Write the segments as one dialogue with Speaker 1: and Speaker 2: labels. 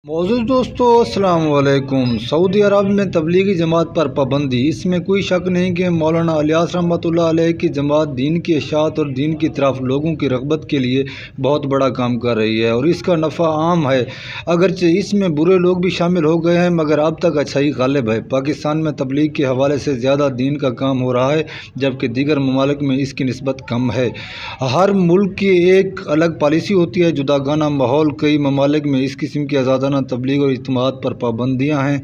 Speaker 1: موجود دوستو السلام علیکم۔ سعودی عرب میں تبلیغی جماعت پر پابندی۔ اس میں کوئی شک نہیں کہ مولانا الیاس رحمۃ اللہ علیہ کی جماعت دین کی اشاعت اور دین کی طرف لوگوں کی رغبت کے لیے بہت بڑا کام کر رہی ہے اور اس کا نفع عام ہے، اگرچہ اس میں برے لوگ بھی شامل ہو گئے ہیں، مگر اب تک اچھائی غالب ہے۔ پاکستان میں تبلیغ کے حوالے سے زیادہ دین کا کام ہو رہا ہے، جبکہ دیگر ممالک میں اس کی نسبت کم ہے۔ ہر ملک کی ایک الگ پالیسی ہوتی ہے، جداگانہ ماحول۔ کئی ممالک میں اس قسم کی آزادانہ تبلیغ اور اجتماعات پر پابندیاں ہیں۔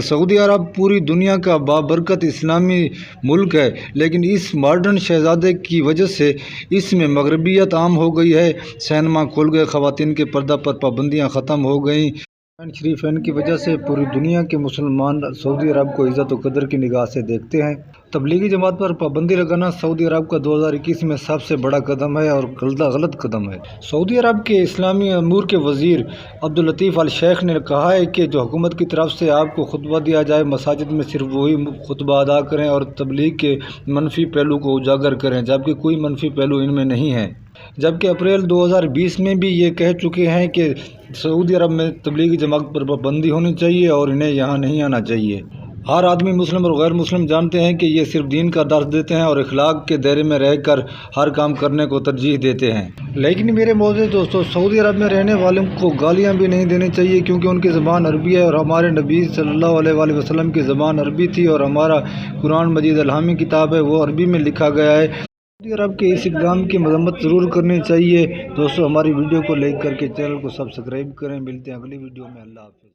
Speaker 1: سعودی عرب پوری دنیا کا بابرکت اسلامی ملک ہے، لیکن اس ماڈرن شہزادے کی وجہ سے اس میں مغربیت عام ہو گئی ہے۔ سینما کھل گئے، خواتین کے پردہ پر پابندیاں ختم ہو گئیں۔ قرآن شریفین کی وجہ سے پوری دنیا کے مسلمان سعودی عرب کو عزت و قدر کی نگاہ سے دیکھتے ہیں۔ تبلیغی جماعت پر پابندی لگانا سعودی عرب کا 2021 میں سب سے بڑا قدم ہے اور غلط قدم ہے۔ سعودی عرب کے اسلامی امور کے وزیر عبداللطیف الشیخ نے کہا ہے کہ جو حکومت کی طرف سے آپ کو خطبہ دیا جائے، مساجد میں صرف وہی خطبہ ادا کریں اور تبلیغ کے منفی پہلو کو اجاگر کریں، جبکہ کوئی منفی پہلو ان میں نہیں ہے۔ جبکہ اپریل 2020 میں بھی یہ کہہ چکے ہیں کہ سعودی عرب میں تبلیغی جماعت پر پابندی ہونی چاہیے اور انہیں یہاں نہیں آنا چاہیے۔ ہر آدمی، مسلم اور غیر مسلم، جانتے ہیں کہ یہ صرف دین کا درس دیتے ہیں اور اخلاق کے دائرے میں رہ کر ہر کام کرنے کو ترجیح دیتے ہیں۔ لیکن میرے معزز دوستو، سعودی عرب میں رہنے والوں کو گالیاں بھی نہیں دینی چاہیے، کیونکہ ان کی زبان عربی ہے اور ہمارے نبی صلی اللہ علیہ وآلہ وسلم کی زبان عربی تھی اور ہمارا قرآن مجید الہامی کتاب ہے، وہ عربی میں لکھا گیا ہے۔ سعودی عرب کے اس اقدام کی مذمت ضرور کرنی چاہیے۔ دوستو، ہماری ویڈیو کو لائک کر کے چینل کو سبسکرائب کریں۔ ملتے ہیں اگلی ویڈیو میں۔ اللہ حافظ۔